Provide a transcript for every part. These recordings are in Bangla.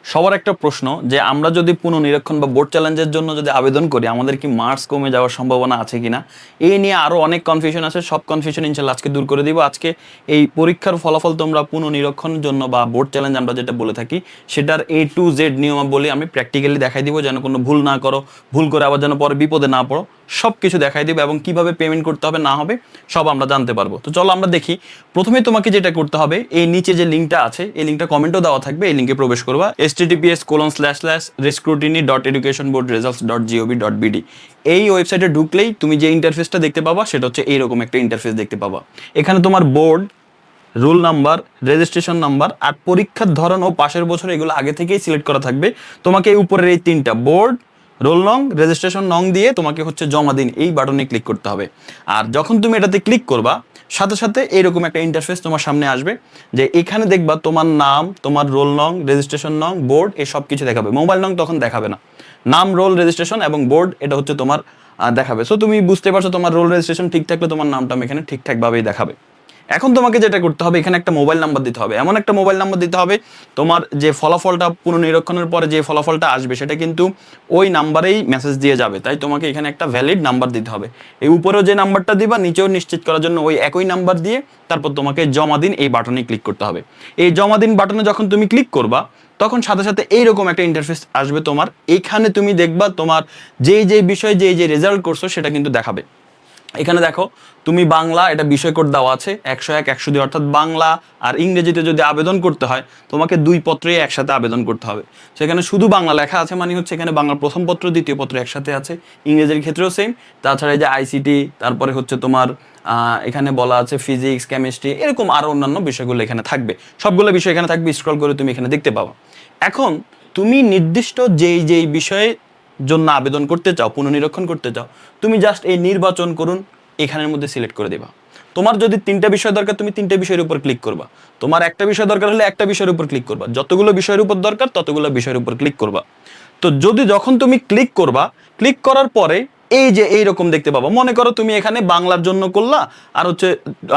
সবার একটা প্রশ্ন যে আমরা যদি পুনর্নিরীক্ষণ বা বোর্ড চ্যালেঞ্জের জন্য যদি আবেদন করি আমাদের কি মার্কস কমে যাওয়ার সম্ভাবনা আছে কিনা, এই নিয়ে আরও অনেক কনফিউশন আছে। সব কনফিউশন ইনশাল্লাহ আজকে দূর করে দিব। আজকে এই পরীক্ষার ফলাফল তোমরা পুনর্নিরীক্ষণের জন্য বা বোর্ড চ্যালেঞ্জ আমরা যেটা বলে থাকি সেটার A to Z নিয়মাবলী আমি প্র্যাকটিক্যালি দেখাই দিব, যেন কোনো ভুল না করো, ভুল করে আবার যেন পরে বিপদে না পড়ো, সব কিছু দেখাই দিব এবং কিভাবে পেমেন্ট করতে হবে না হবে সব আমরা জানতে পারবো। তো চলো আমরা দেখি। প্রথমে তোমাকে যেটা করতে হবে, এই নিচে যে লিঙ্কটা আছে এই লিঙ্কটা কমেন্টও দেওয়া থাকবে, এই লিঙ্কে প্রবেশ করবা https://rescrutiny.educationboardresults.gov.bd। এই ওয়েবসাইটে ঢুকলেই তুমি যে ইন্টারফেসটা দেখতে পাবা সেটা হচ্ছে এইরকম একটা ইন্টারফেস দেখতে পাবা। এখানে তোমার board, roll number, registration number আর পরীক্ষার ধরন ও পাশের বছর এগুলো আগে থেকেই সিলেক্ট করা থাকবে। তোমাকে এই উপরের এই তিনটা বোর্ড, রোল নং, রেজিস্ট্রেশন নং দিয়ে তোমাকে হচ্ছে জমা দিন এই বাটনে ক্লিক করতে হবে। আর যখন তুমি এটাতে ক্লিক করবা সাথে সাথে এইরকম একটা ইন্টারফেস তোমার সামনে আসবে, যে এখানে দেখবা তোমার নাম, তোমার রোল নং, রেজিস্ট্রেশন নং, বোর্ড এই সব কিছু দেখাবে। মোবাইল নং তখন দেখাবে না, নাম, রোল, রেজিস্ট্রেশন এবং বোর্ড এটা হচ্ছে তোমার দেখাবে। সো তুমি বুঝতে পারছো তোমার রোল রেজিস্ট্রেশন ঠিক থাকলে তোমার নামটা এখানে ঠিকঠাকভাবেই দেখাবে। এখন তোমাকে যেটা করতে হবে এখানে একটা মোবাইল নাম্বার দিতে হবে, এমন একটা মোবাইল নাম্বার দিতে হবে তোমার যে ফলাফলটা পুনর্নিরীক্ষণের পরে যে ফলাফলটা আসবে সেটা কিন্তু ওই নাম্বারেই মেসেজ দিয়ে যাবে। তাই তোমাকে এখানে একটা ভ্যালিড নাম্বার দিতে হবে। এই উপরেও যে নাম্বারটা দিবা নিচেও নিশ্চিত করার জন্য ওই একই নাম্বার দিয়ে তারপর তোমাকে জমা দিন এই বাটনে ক্লিক করতে হবে। এই জমা দিন বাটনে যখন তুমি ক্লিক করবা তখন সাথে সাথে এইরকম একটা ইন্টারফেস আসবে তোমার। এইখানে তুমি দেখবা তোমার যেই বিষয়ে যেই রেজাল্ট করছো সেটা কিন্তু দেখাবে। এখানে দেখো তুমি বাংলা, এটা বিষয় কোড দেওয়া আছে 101, 102, অর্থাৎ বাংলা আর ইংরেজিতে যদি আবেদন করতে হয় তোমাকে দুই পত্রেই একসাথে আবেদন করতে হবে। সেখানে শুধু বাংলা লেখা আছে মানে হচ্ছে এখানে বাংলা প্রথম পত্র দ্বিতীয় পত্র একসাথে আছে। ইংরেজির ক্ষেত্রেও সেম। তাছাড়া এই যে ICT, তারপরে হচ্ছে তোমার এখানে বলা আছে ফিজিক্স, কেমিস্ট্রি, এরকম আরও অন্যান্য বিষয়গুলো এখানে থাকবে। সবগুলো বিষয় এখানে থাকবে, স্ক্রল করে তুমি এখানে দেখতে পাবা। এখন তুমি নির্দিষ্ট যেই বিষয়ে জন্য আবেদন করতে চাও, পুনর্নিরীক্ষণ করতে চাও, তুমি জাস্ট এই নির্বাচন করুন এখানের মধ্যে সিলেক্ট করে দেবা। তোমার যদি তিনটা বিষয় দরকার তুমি তিনটা বিষয়ের উপর ক্লিক করবা, তোমার একটা বিষয় দরকার হলে একটা বিষয়ের উপর ক্লিক করবা, যতগুলো বিষয়ের উপর দরকার ততগুলো বিষয়ের উপর ক্লিক করবা। তো যখন তুমি ক্লিক করবা, ক্লিক করার পরে এই যে এইরকম দেখতে পাবা। মনে করো তুমি এখানে বাংলার জন্য করলা আর হচ্ছে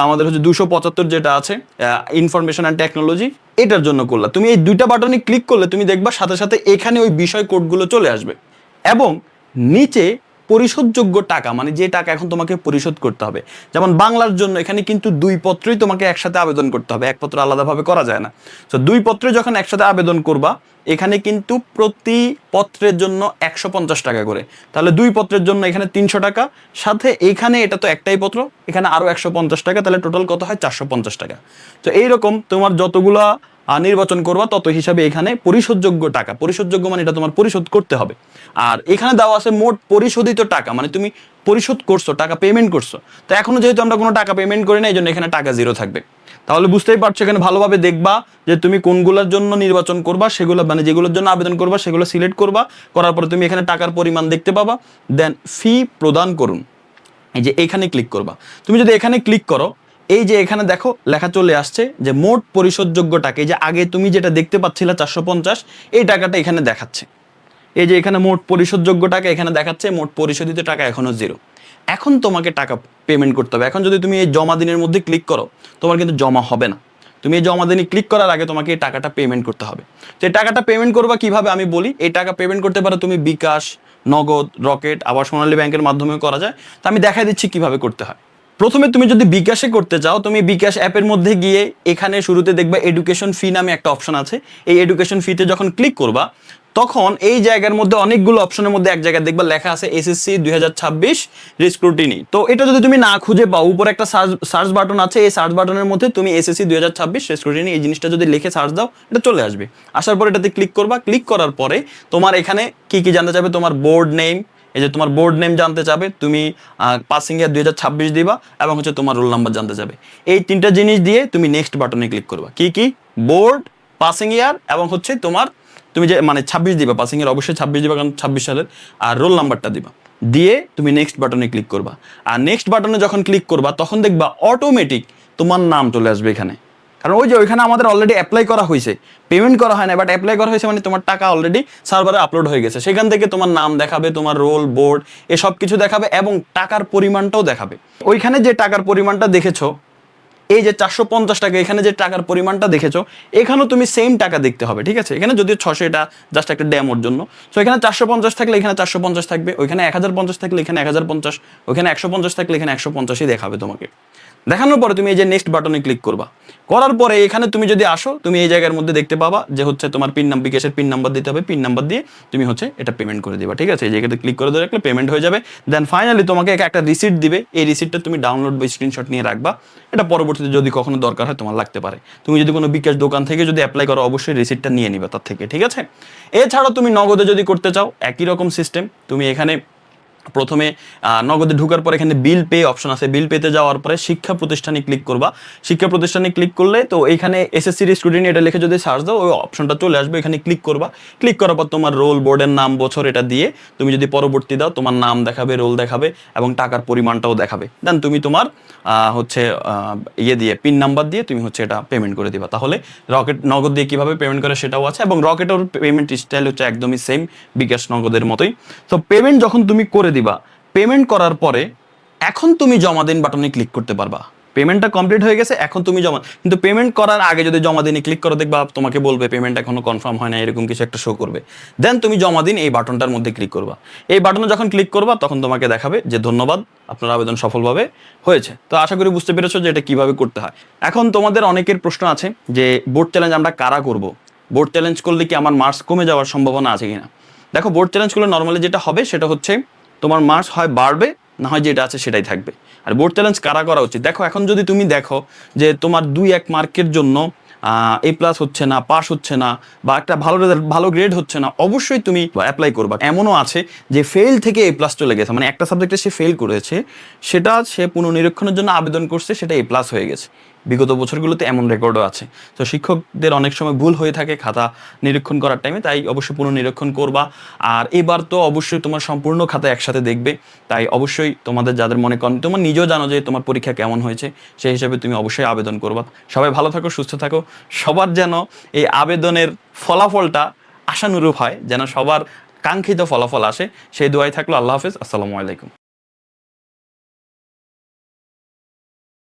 আমাদের হচ্ছে 275 যেটা আছে ইনফরমেশন অ্যান্ড টেকনোলজি এটার জন্য করলা। তুমি এই দুইটা বাটনে ক্লিক করলে তুমি দেখবা সাথে সাথে এখানে ওই বিষয় কোডগুলো চলে আসবে এবং নিচে পরিশোধযোগ্য টাকা মানে যে টাকা এখন তোমাকে পরিশোধ করতে হবে। যেমন বাংলার জন্য এখানে কিন্তু দুই পত্রই তোমাকে একসাথে আবেদন করতে হবে, এক পত্র আলাদাভাবে করা যায় না। তো দুই পত্রে যখন একসাথে আবেদন করবা এখানে কিন্তু প্রতি পত্রের জন্য 150 টাকা করে, তাহলে দুই পত্রের জন্য এখানে 300 টাকা, সাথে এখানে এটা তো একটাই পত্র এখানে আরও 150 টাকা, তাহলে টোটাল কত হয় 450 টাকা। তো এইরকম তোমার যতগুলা নির্বাচন করবা তত হিসাবে এখানে পরিশোধযোগ্য টাকা, পরিশোধযোগ্য মানে এটা তোমার পরিশোধ করতে হবে। আর এখানে দেওয়া আছে মোট পরিশোধিত টাকা মানে তুমি পরিশোধ করছো, টাকা পেমেন্ট করছো। তো এখনো যেহেতু আমরা কোনো টাকা পেমেন্ট করি না এই জন্য এখানে টাকা জিরো থাকবে। তাহলে বুঝতেই পারছো এখানে ভালোভাবে দেখবা যে তুমি কোনগুলোর জন্য নির্বাচন করবা, সেগুলো মানে যেগুলোর জন্য আবেদন করবা সেগুলো সিলেক্ট করবা, করার পরে তুমি এখানে টাকার পরিমাণ দেখতে পাবা। দেন ফি প্রদান করুন, এই যে এখানে ক্লিক করবা। তুমি যদি এখানে ক্লিক করো এই যে এখানে দেখো লেখা চলে আসছে যে মোট পরিশোধযোগ্য টাকা, এই যে আগে তুমি যেটা দেখতে পাচ্ছিলে 450 এই টাকাটা এখানে দেখাচ্ছে। এই যে এখানে মোট পরিশোধযোগ্য টাকা এখানে দেখাচ্ছে, মোট পরিশোধিত টাকা এখনো জিরো। এখন তোমাকে টাকা পেমেন্ট করতে হবে। এখন যদি তুমি এই জমা দিনের মধ্যে ক্লিক করো তোমার কিন্তু জমা হবে না। তুমি এই জমা দিনে ক্লিক করার আগে তোমাকে এই টাকাটা পেমেন্ট করতে হবে। তো এই টাকাটা পেমেন্ট করবা কিভাবে আমি বলি। এই টাকা পেমেন্ট করতে পারো তুমি বিকাশ, নগদ, রকেট, আবার সোনালী ব্যাংকের মাধ্যমেও করা যায়। তো আমি দেখাই দিচ্ছি কিভাবে করতে হয়। প্রথমে তুমি যদি বিকাশে করতে চাও তুমি বিকাশ অ্যাপের মধ্যে গিয়ে এখানে শুরুতে দেখবা এডুকেশন ফি নামে একটা অপশন আছে। এই এডুকেশন ফিতে যখন ক্লিক করবা তখন এই জায়গার মধ্যে অনেকগুলো অপশনের মধ্যে এক জায়গায় দেখবা লেখা আছে SSC 2026 রিস্ক্রুটিনি। তো এটা যদি তুমি না খুঁজে পাও উপরে একটা সার্চ বাটন আছে, এই সার্চ বাটনের মধ্যে তুমি SSC 2026 রিস্ক্রুটিনি এই জিনিসটা যদি লিখে সার্চ দাও এটা চলে আসবে। আসার পর এটাতে ক্লিক করবা। ক্লিক করার পরে তোমার এখানে কি কি জানতে চাবে, তোমার বোর্ড নেম, এই যে তোমার বোর্ড নেম জানতে চাবে, তুমি পাসিং ইয়ার 2026 দিবা এবং হচ্ছে তোমার রোল নাম্বার জানতে চাবে। এই তিনটা জিনিস দিয়ে তুমি নেক্সট বাটনে ক্লিক করবা। কি বোর্ড, পাসিং ইয়ার এবং হচ্ছে তোমার তুমি যে মানে 26 দিবা, পাসিং ইয়ার অবশ্যই 26 দিবা কারণ 26 সালের, আর রোল নাম্বারটা দিবা, দিয়ে তুমি নেক্সট বাটনে ক্লিক করবা। আর নেক্সট বাটনে যখন ক্লিক করবা তখন দেখবা অটোমেটিক তোমার নাম চলে আসবে এখানে, কারণ ওই যে ওইখানে আমাদের অলরেডি অ্যাপ্লাই করা হয়েছে, পেমেন্ট করা হয় না বাট অ্যাপ্লাই করা হয়েছে মানে তোমার টাকা অলরেডি সার্ভারে আপলোড হয়ে গেছে। সেখান থেকে তোমার নাম দেখাবে, তোমার রোল, বোর্ড এসব কিছু দেখাবে এবং টাকার পরিমাণটাও দেখাবে। ওইখানে যে টাকার পরিমাণটা দেখেছো এই যে 450 টাকা, এখানে যে টাকার পরিমাণটা দেখেছো, এখানেও তুমি সেম টাকা দেখতে হবে, ঠিক আছে? এখানে যদিও 600, এটা জাস্ট একটা ডেমোর জন্য। সো এখানে 450 থাকলে এখানে 450 থাকবে, ওইখানে 1050 থাকলে এখানে 1050, ওইখানে 150 থাকলে এখানে 150ই দেখাবে তোমাকে। দেখানোর পরে তুমি এই যে নেক্সট বাটনে ক্লিক করবা। করার পরে এখানে তুমি যদি আসো, তুমি এই জায়গার মধ্যে দেখতে পাবা যে হচ্ছে তোমার পিন নাম্বার, বিকাশের পিন নাম্বার দিতে হবে। পিন নাম্বার দিয়ে তুমি হচ্ছে এটা পেমেন্ট করে দিবা, ঠিক আছে? এই জায়গাতে ক্লিক করে রাখলে পেমেন্ট হয়ে যাবে। দেন ফাইনালি তোমাকে একটা রিসিট দিবে। এই রিসিটটা তুমি ডাউনলোড বা স্ক্রিনশট নিয়ে রাখবা। এটা পরবর্তীতে যদি কখনো দরকার হয় তোমার লাগতে পারে। তুমি যদি কোনো বিকাশ দোকান থেকে যদি অ্যাপ্লাই করো, অবশ্যই রিসিটটা নিয়ে নিবা তার থেকে, ঠিক আছে? এছাড়াও তুমি নগদে যদি করতে চাও, একই রকম সিস্টেম। তুমি এখানে প্রথমে নগদে ঢোকার পর এখানে বিল পে অপশন আছে। বিল পেতে যাওয়ার পরে শিক্ষা প্রতিষ্ঠানে ক্লিক করবা। শিক্ষা প্রতিষ্ঠানে ক্লিক করলে তো এইখানে এসএসসির স্টুডেন্ট এটা লিখে যদি সার্চ দাও, ওই অপশনটা চলে আসবে। এখানে ক্লিক করবা। ক্লিক করার পর তোমার রোল, বোর্ডের নাম, বছর এটা দিয়ে তুমি যদি পরবর্তী দাও, তোমার নাম দেখাবে, রোল দেখাবে এবং টাকার পরিমাণটাও দেখাবে। দেন তুমি তোমার হচ্ছে ইয়ে দিয়ে, পিন নাম্বার দিয়ে তুমি হচ্ছে এটা পেমেন্ট করে দিবা। তাহলে রকেট নগদ দিয়ে কীভাবে পেমেন্ট করে সেটাও আছে, এবং রকেটের পেমেন্ট স্টাইল হচ্ছে একদমই সেম বিকাশ নগদের মতোই। তো পেমেন্ট যখন তুমি করে দিবা, পেমেন্ট করার পরে এখন তুমি জমা দিন বাটনে ক্লিক করতে পারবা। পেমেন্টটা কমপ্লিট হয়ে গেছে, এখন তুমি জমা। কিন্তু পেমেন্ট করার আগে যদি জমা দিনে ক্লিক করো, দেখবা তোমাকে বলবে পেমেন্ট এখনো কনফার্ম হয় না, এরকম কিছু একটা শো করবে। দেন তুমি জমা দিন এই বাটনটার মধ্যে ক্লিক করবা। এই বাটনে যখন ক্লিক করবা, তখন তোমাকে দেখাবে যে ধন্যবাদ, আপনার আবেদন সফলভাবে হয়েছে। তো আশা করি বুঝতে পেরেছো যে এটা কিভাবে করতে হয়। এখন তোমাদের অনেকের প্রশ্ন আছে যে বোর্ড চ্যালেঞ্জ আমরা কারা করব, বোর্ড চ্যালেঞ্জ করলে কি আমার মার্কস কমে যাওয়ার সম্ভাবনা আছে কিনা? দেখো, বোর্ড চ্যালেঞ্জ করলে নর্মালি যেটা হবে সেটা হচ্ছে তোমার মার্কস হয় বাড়বে, না হয় যেটা আছে সেটাই থাকবে। আর বোর্ড চ্যালেঞ্জ কারা করা উচিত? দেখো, এখন যদি তুমি দেখো যে তোমার 2-1 মার্কের জন্য A+ হচ্ছে না, পাস হচ্ছে না, বা একটা ভালো রেজাল্ট, ভালো গ্রেড হচ্ছে না, অবশ্যই তুমি অ্যাপ্লাই করবা। এমনও আছে যে ফেল থেকে A+ চলে গেছে, মানে একটা সাবজেক্টে সে ফেল করেছে, সেটা সে পুনর্নিরীক্ষণের জন্য আবেদন করছে, সেটা A+ হয়ে গেছে। বিগত বছরগুলোতে এমন রেকর্ডও আছে। তো শিক্ষকদের অনেক সময় ভুল হয়ে থাকে খাতা নিরীক্ষণ করার টাইমে, তাই অবশ্যই পুনর্নিরীক্ষণ করবা। আর এবার তো অবশ্যই তোমার সম্পূর্ণ খাতা একসাথে দেখবে। তাই অবশ্যই তোমাদের যাদের মনে করেন, তোমার নিজেও জানো যে তোমার পরীক্ষা কেমন হয়েছে, সেই হিসাবে তুমি অবশ্যই আবেদন করবা। সবাই ভালো থাকো, সুস্থ থাকো। সবার যেন এই আবেদনের ফলাফলটা আশানুরূপ হয়, যেন সবার কাঙ্ক্ষিত ফলাফল আসে, সেই দোয়াই থাকলো। আল্লাহ হাফেজ, আসসালামু আলাইকুম।